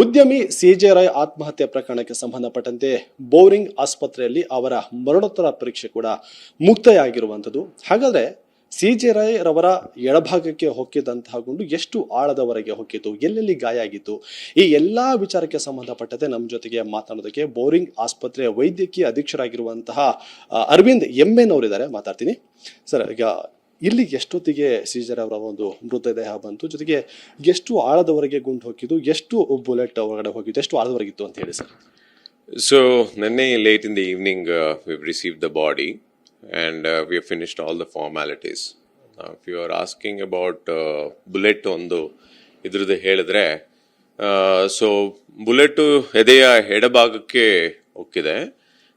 ಉದ್ಯಮಿ ಸಿಜೆ ರಾಯ್ ಆತ್ಮಹತ್ಯೆ ಪ್ರಕರಣಕ್ಕೆ ಸಂಬಂಧಪಟ್ಟಂತೆ ಬೋರಿಂಗ್ ಆಸ್ಪತ್ರೆಯಲ್ಲಿ ಅವರ ಮರಣೋತ್ತರ ಪರೀಕ್ಷೆ ಕೂಡ ಮುಕ್ತಾಯ ಆಗಿರುವಂಥದ್ದು. ಹಾಗಾದ್ರೆ ಸಿಜೆ ರಾಯ್ ರವರ ಎಡಭಾಗಕ್ಕೆ ಹೊಕ್ಕಿದಂತಹ ಗುಂಡು ಎಷ್ಟು ಆಳದವರೆಗೆ ಹೊಕ್ಕಿತು, ಎಲ್ಲೆಲ್ಲಿ ಗಾಯ ಆಗಿತ್ತು, ಈ ಎಲ್ಲಾ ವಿಚಾರಕ್ಕೆ ಸಂಬಂಧಪಟ್ಟಂತೆ ನಮ್ಮ ಜೊತೆಗೆ ಮಾತನಾಡೋದಕ್ಕೆ ಬೋರಿಂಗ್ ಆಸ್ಪತ್ರೆಯ ವೈದ್ಯಕೀಯ ಅಧೀಕ್ಷರಾಗಿರುವಂತಹ ಅರವಿಂದ್ ಎಂ.ಎನ್. ಅವರಿದ್ದಾರೆ. ಮಾತಾಡ್ತೀನಿ ಸರ್. ಈಗ ಇಲ್ಲಿ ಎಷ್ಟೊತ್ತಿಗೆ ಸೀಜರ್ ಅವರ ಒಂದು ಮೃತದೇಹ ಬಂತು, ಜೊತೆಗೆ ಎಷ್ಟು ಆಳದವರೆಗೆ ಗುಂಡು ಹೋಗಿದ್ದು, ಎಷ್ಟು ಬುಲೆಟ್ ಹೊರಗಡೆ ಹೋಗಿದ್ದು, ಎಷ್ಟು ಆಳದವರೆಗಿತ್ತು ಅಂತ ಹೇಳಿ sir. So, Nenne, late in the evening, we've received the body and we have finished all the formalities. Now, if you are asking about bullet ಒಂದು ಇದ್ರದ್ದು ಹೇಳಿದ್ರೆ, ಸೊ ಬುಲೆಟು ಎದೆಯ ಎಡಭಾಗಕ್ಕೆ ಹೋಗಿದೆ,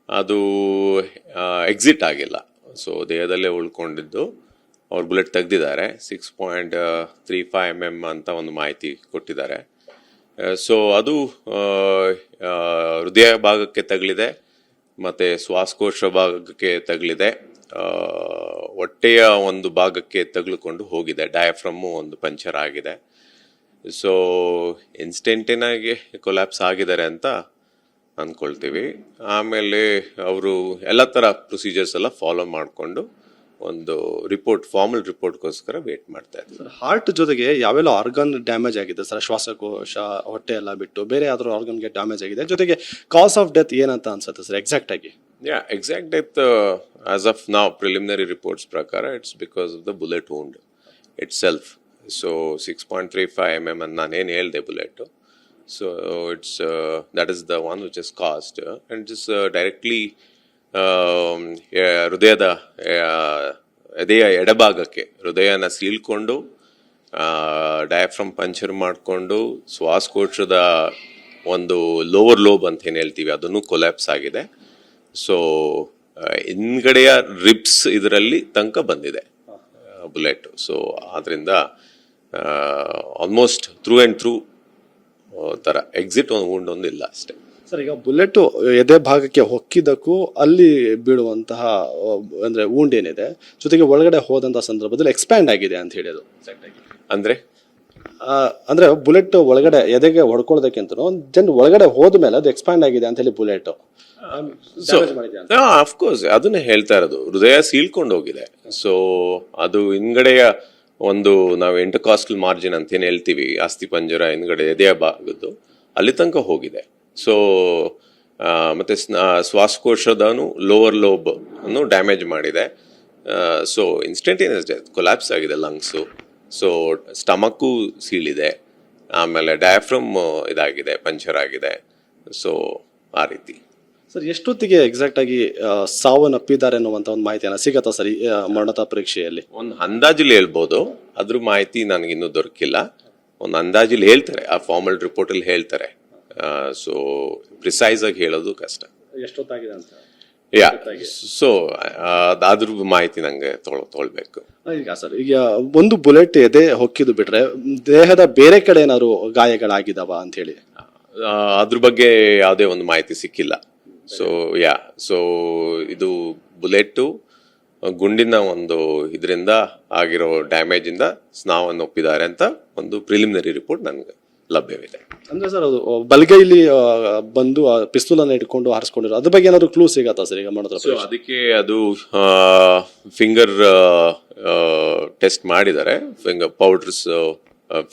ಅದು ಎಕ್ಸಿಟ್ ಆಗಿಲ್ಲ. ಸೊ ದೇಹದಲ್ಲೇ ಉಳ್ಕೊಂಡಿದ್ದು, ಅವ್ರು ಬುಲೆಟ್ ತೆಗೆದಿದ್ದಾರೆ. 6.35 mm ಅಂತ ಒಂದು ಮಾಹಿತಿ ಕೊಟ್ಟಿದ್ದಾರೆ. ಸೊ ಅದು ಹೃದಯ ಭಾಗಕ್ಕೆ ತಗಲಿದೆ, ಮತ್ತು ಶ್ವಾಸಕೋಶ ಭಾಗಕ್ಕೆ ತಗಲಿದೆ, ಹೊಟ್ಟೆಯ ಒಂದು ಭಾಗಕ್ಕೆ ತಗಲಿಕೊಂಡು ಹೋಗಿದೆ. ಡಯಾಫ್ರಮ್ಮು ಒಂದು ಪಂಚರ್ ಆಗಿದೆ. ಸೊ ಇನ್ಸ್ಟೆಂಟೇನಾಗಿ ಕೊಲ್ಯಾಪ್ಸ್ ಆಗಿದ್ದಾರೆ ಅಂತ ಅಂದ್ಕೊಳ್ತೀವಿ. ಆಮೇಲೆ ಅವರು ಎಲ್ಲ ಥರ ಪ್ರೊಸೀಜರ್ಸ್ ಎಲ್ಲ ಫಾಲೋ ಮಾಡಿಕೊಂಡು ಒಂದು ರಿಪೋರ್ಟ್, ಫಾರ್ಮಲ್ ರಿಪೋರ್ಟ್ಗೋಸ್ಕರ ವೇಟ್ ಮಾಡ್ತಾ ಇದ್ದೀವಿ. ಹಾರ್ಟ್ ಜೊತೆಗೆ ಯಾವೆಲ್ಲ ಆರ್ಗನ್ ಡ್ಯಾಮೇಜ್ ಆಗಿದೆ ಸರ್? ಶ್ವಾಸಕೋಶ, ಹೊಟ್ಟೆ ಎಲ್ಲ ಬಿಟ್ಟು ಬೇರೆ ಯಾವ್ದಾದ್ರು ಆರ್ಗನ್ಗೆ ಡ್ಯಾಮೇಜ್ ಆಗಿದೆ? ಜೊತೆಗೆ ಕಾಸ್ ಆಫ್ ಡೆತ್ ಏನಂತ ಅನ್ಸುತ್ತೆ ಸರ್ ಎಕ್ಸಾಕ್ಟ್ ಆಗಿ? ಎಕ್ಸಾಕ್ಟ್ ಡೆತ್ ಆಸ್ ಆಫ್ ನಾವು ಪ್ರಿಲಿಮಿನರಿ ರಿಪೋರ್ಟ್ಸ್ ಪ್ರಕಾರ it's because of the bullet wound it self. So 6.35 mm ಅಂತ ನಾನೇನು ಹೇಳಿದೆ bullet. So it's that is the one which is caused and it's directly ಹೃದಯದ ಎದೆಯ ಎಡಭಾಗಕ್ಕೆ ಹೃದಯನ ಸೀಳ್ಕೊಂಡು diaphragm puncture ಮಾಡಿಕೊಂಡು ಶ್ವಾಸಕೋಶದ ಒಂದು ಲೋವರ್ ಲೋಬ್ ಅಂತ ಏನು ಹೇಳ್ತೀವಿ ಅದನ್ನು ಕೊಲ್ಯಾಪ್ಸ್ ಆಗಿದೆ. ಸೊ ಹಿಂದ್ಗಡೆಯ ರಿಬ್ಸ್ ಇದರಲ್ಲಿ ತನಕ ಬಂದಿದೆ ಬುಲೆಟ್. ಸೊ ಆದ್ರಿಂದ ಆಲ್ಮೋಸ್ಟ್ ಥ್ರೂ ಆ್ಯಂಡ್ ಥ್ರೂ ಥರ ಎಕ್ಸಿಟ್ ಒಂದು ವೂಂಡ್ ಒಂದು ಇಲ್ಲ ಅಷ್ಟೇ ಸರ್. ಈಗ ಬುಲೆಟ್ ಎದೆ ಭಾಗಕ್ಕೆ ಹೊಕ್ಕಿದ್ದಕ್ಕೂ ಅಲ್ಲಿ ಬೀಳುವಂತಹ ಅಂದ್ರೆ ವೂಂಡ್ ಏನಿದೆ, ಜೊತೆಗೆ ಒಳಗಡೆ ಹೋದಂತಹ ಸಂದರ್ಭದಲ್ಲಿ ಎಕ್ಸ್ಪ್ಯಾಂಡ್ ಆಗಿದೆ ಅಂತ ಹೇಳಿದ್ರು. ಅಂದ್ರೆ ಬುಲೆಟ್ ಒಳಗಡೆ ಎದೆಗೆ ಹೊಡ್ಕೊಳ್ಳೋದಕ್ಕಿಂತ ಜನ್ ಒಳಗಡೆ ಹೋದ್ಮೇಲೆ ಅದು ಎಕ್ಸ್ಪ್ಯಾಂಡ್ ಆಗಿದೆ ಅಂತ ಹೇಳಿ ಬುಲೆಟ್ ಅಫ್ಕೋರ್ಸ್ ಅದನ್ನೇ ಹೇಳ್ತಾ ಇರೋದು. ಹೃದಯ ಸೀಳ್ಕೊಂಡು ಹೋಗಿದೆ. ಸೊ ಅದು ಹಿಂದ್ಗಡೆಯ ಒಂದು ನಾವು ಎಂಟಕಾಸ್ಟಲ್ ಮಾರ್ಜಿನ್ ಅಂತ ಏನ್ ಹೇಳ್ತೀವಿ, ಅಸ್ಥಿ ಪಂಜರ ಹಿಂದ್ಗಡೆ ಎದೆಯ ಭಾಗದ್ದು ಅಲ್ಲಿ ತನಕ ಹೋಗಿದೆ. ಸೊ ಮತ್ತೆ ಶ್ವಾಸಕೋಶದನು ಲೋವರ್ ಲೋಬ್ ಅನ್ನು ಡ್ಯಾಮೇಜ್ ಮಾಡಿದೆ. ಸೊ ಇನ್ಸ್ಟಂಟೇನಿಯಸ್ ಡೆತ್, ಕೊಲ್ಯಾಪ್ಸ್ ಆಗಿದೆ ಲಂಗ್ಸು. ಸೊ ಸ್ಟಮಕ್ಕು ಸೀಳಿದೆ, ಆಮೇಲೆ ಡಯಾಫ್ರಮ್ ಇದಾಗಿದೆ, ಪಂಚರ್ ಆಗಿದೆ. ಸೊ ಆ ರೀತಿ ಸರ್. ಎಷ್ಟೊತ್ತಿಗೆ ಎಕ್ಸಾಕ್ಟ್ ಆಗಿ ಸಾವನ್ನಪ್ಪಿದ್ದಾರೆ ಅನ್ನುವಂತ ಒಂದು ಮಾಹಿತಿಯನ್ನ ಸಿಗತ್ತಾ ಸರ್ ಮರಣೋತ್ತರ ಪರೀಕ್ಷೆಯಲ್ಲಿ? ಒಂದು ಅಂದಾಜಲ್ಲಿ ಹೇಳ್ಬೋದು, ಅದ್ರ ಮಾಹಿತಿ ನನಗಿನ್ನೂ ದೊರಕಿಲ್ಲ. ಒಂದು ಅಂದಾಜಲ್ಲಿ ಹೇಳ್ತಾರೆ, ಆ ಫಾರ್ಮಲ್ ರಿಪೋರ್ಟ್ ಅಲ್ಲಿ ಹೇಳ್ತಾರೆ. ಸೊ ಪ್ರಿಸೈಸ್ ಆಗಿ ಹೇಳೋದು ಕಷ್ಟ. ಎಷ್ಟೊತ್ತಾಗಿದೆ ಅಂತ? ಸೊ ಅದ್ರ ಮಾಹಿತಿ ನಂಗೆ ತೊಗೊಳ್ಬೇಕು. ಈಗ ಸರ್, ಈಗ ಒಂದು ಬುಲೆಟ್ ಎದೆ ಹೊಕ್ಕಿದ್ದು ಬಿಟ್ರೆ ದೇಹದ ಬೇರೆ ಕಡೆ ಏನಾದ್ರು ಗಾಯಗಳಾಗಿದಾವ ಅಂತ ಹೇಳಿ ಅದ್ರ ಬಗ್ಗೆ ಯಾವುದೇ ಒಂದು ಮಾಹಿತಿ ಸಿಕ್ಕಿಲ್ಲ. ಸೊ ಇದು ಬುಲೆಟ್ ಗುಂಡಿನ ಒಂದು ಇದರಿಂದ ಆಗಿರೋ ಡ್ಯಾಮೇಜ್ ಇಂದ ಸ್ನಾವನ್ನು ಒಪ್ಪಿದ್ದಾರೆ ಅಂತ ಒಂದು ಪ್ರಿಲಿಮಿನರಿ ರಿಪೋರ್ಟ್ ನನಗೆ ಲಭ್ಯವಿದೆ. ಅಂದ್ರೆ ಸರ್ ಅದು ಬಲಗೈಲಿ ಬಂದು ಪಿಸ್ತೂಲ್ ಅನ್ನ ಇಟ್ಕೊಂಡು ಹಾರಿಸ್ಕೊಂಡಿರೋ ಅದ್ರ ಬಗ್ಗೆ ಏನಾದ್ರು ಕ್ಲೂ ಸಿಗತ್ತಾ ಸರ್ ಈಗ ಮಾಡಿದ್ರೆ? ಅದಕ್ಕೆ ಅದು ಫಿಂಗರ್ ಟೆಸ್ಟ್ ಮಾಡಿದ್ದಾರೆ. Finger powders,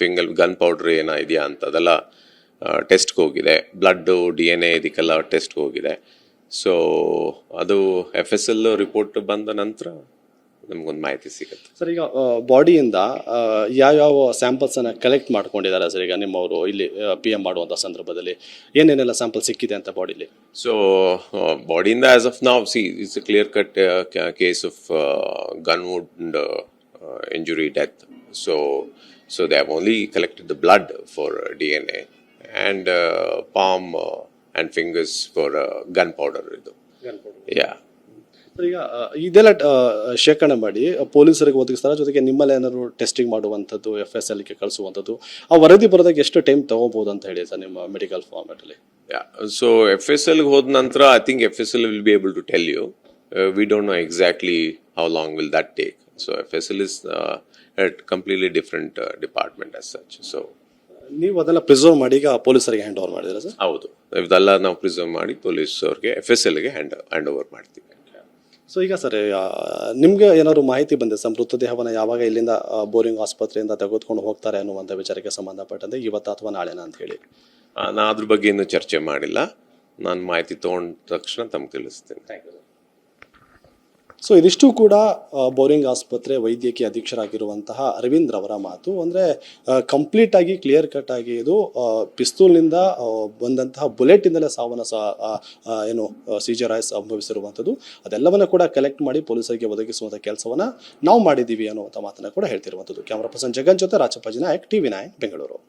finger gun powder ಏನೋ ಇದೆಯಾ ಅಂತ ಅದೆಲ್ಲ ಟೆಸ್ಟ್ಗೆ ಹೋಗಿದೆ. ಬ್ಲಡ್, DNA ಇದಕ್ಕೆಲ್ಲ ಟೆಸ್ಟ್ಗೆ ಹೋಗಿದೆ. ಸೊ ಅದು FSL ರಿಪೋರ್ಟ್ ಬಂದ ನಂತರ ನಮ್ಗೊಂದು ಮಾಹಿತಿ ಸಿಗುತ್ತೆ ಸರ್. ಈಗ ಬಾಡಿಯಿಂದ ಯಾವ್ಯಾವ ಸ್ಯಾಂಪಲ್ಸ್ ಅನ್ನ ಕಲೆಕ್ಟ್ ಮಾಡ್ಕೊಂಡಿದ್ದಾರೆ ಸರ್ ಈಗ ನಿಮ್ಮವರು ಇಲ್ಲಿ PM ಮಾಡುವಂತ ಸಂದರ್ಭದಲ್ಲಿ ಏನೇನೆಲ್ಲ ಸ್ಯಾಂಪಲ್ ಸಿಕ್ಕಿದೆ ಅಂತ ಬಾಡಿಲಿ? ಸೊ ಬಾಡಿಯಿಂದ ಆಸ್ ಆಫ್ ನಾವ್ it's A clear cut case of gun ವುಂಡ್ injury death. So they have only collected the blood for DNA and palm and fingers for gunpowder. ಈಗ ಇದೆಲ್ಲ ಶೇಖರಣೆ ಮಾಡಿ ಪೊಲೀಸರಿಗೆ ಒದಗಿಸ್ತಾರೆ, ಜೊತೆಗೆ ನಿಮ್ಮಲ್ಲಿ ಏನಾದ್ರು ಟೆಸ್ಟಿಂಗ್ ಮಾಡುವಂಥದ್ದು, FSLಗೆ ಕಳಿಸುವಂಥದ್ದು, ಆ ವರದಿ ಬರೋದಕ್ಕೆ ಎಷ್ಟು ಟೈಮ್ ತಗೋಬಹುದು ಅಂತ ಹೇಳಿ ಸರ್ ನಿಮ್ಮ ಮೆಡಿಕಲ್ ಫಾರ್ಮೆಟ್ ಅಲ್ಲಿ? ಸೊ FSLಗೆ ಹೋದ ನಂತರ I think FSL will be able to tell you. We don't know exactly how long will that take. So FSL is a completely different department as such. So ನೀವು ಅದೆಲ್ಲ preserve ಮಾಡಿ ಈಗ ಪೊಲೀಸರಿಗೆ hand over ಮಾಡಿದ್ರೆ sir? ಹೌದು, ಇದೆಲ್ಲ ನಾವು preserve ಮಾಡಿ ಪೊಲೀಸ್ ಅವ್ರಿಗೆ FSLಗೆ ಹ್ಯಾಂಡ್ ಓವರ್ ಮಾಡ್ತೀವಿ. ಸೊ ಈಗ ಸರ್ ನಿಮ್ಗೆ ಏನಾದ್ರು ಮಾಹಿತಿ ಬಂದಿದೆ ಸರ್, ಮೃತದೇಹವನ್ನು ಯಾವಾಗ ಇಲ್ಲಿಂದ ಬೋರಿಂಗ್ ಆಸ್ಪತ್ರೆಯಿಂದ ತೆಗೆದುಕೊಂಡು ಹೋಗ್ತಾರೆ ಅನ್ನುವಂಥ ವಿಚಾರಕ್ಕೆ ಸಂಬಂಧಪಟ್ಟಂತೆ ಇವತ್ತು ಅಥವಾ ನಾಳೆನಾ ಅಂತ ಹೇಳಿ? ನಾ ಅದ್ರ ಬಗ್ಗೆ ಇನ್ನೂ ಚರ್ಚೆ ಮಾಡಿಲ್ಲ. ನಾನು ಮಾಹಿತಿ ತೊಗೊಂಡ ತಕ್ಷಣ ತಮ್ಗೆ ತಿಳಿಸ್ತೇನೆ. ಸೊ ಇದಿಷ್ಟು ಕೂಡ ಬೋರಿಂಗ್ ಆಸ್ಪತ್ರೆ ವೈದ್ಯಕೀಯ ಅಧೀಕ್ಷರಾಗಿರುವಂತಹ ಅರವಿಂದ್ ರವರ ಮಾತು. ಅಂದರೆ ಕಂಪ್ಲೀಟ್ ಆಗಿ ಕ್ಲಿಯರ್ ಕಟ್ ಆಗಿ ಇದು ಪಿಸ್ತೂಲ್ನಿಂದ ಬಂದಂತಹ ಬುಲೆಟಿಂದಲೇ ಸಾವನ್ನು ಏನು CJ ರಾಯ್ ಸಂಭವಿಸಿರುವಂಥದ್ದು, ಅದೆಲ್ಲವನ್ನ ಕೂಡ ಕಲೆಕ್ಟ್ ಮಾಡಿ ಪೊಲೀಸರಿಗೆ ಒದಗಿಸುವಂಥ ಕೆಲಸವನ್ನು ನಾವು ಮಾಡಿದ್ದೀವಿ ಅನ್ನುವಂಥ ಮಾತನ್ನು ಕೂಡ ಹೇಳ್ತಿರುವಂಥದ್ದು. ಕ್ಯಾಮ್ರಾ ಪರ್ಸನ್ ಜಗನ್ ಜೊತೆ ರಾಚಪ್ಪಾಜಿ ನಾಯಕ್, TV9 ಬೆಂಗಳೂರು.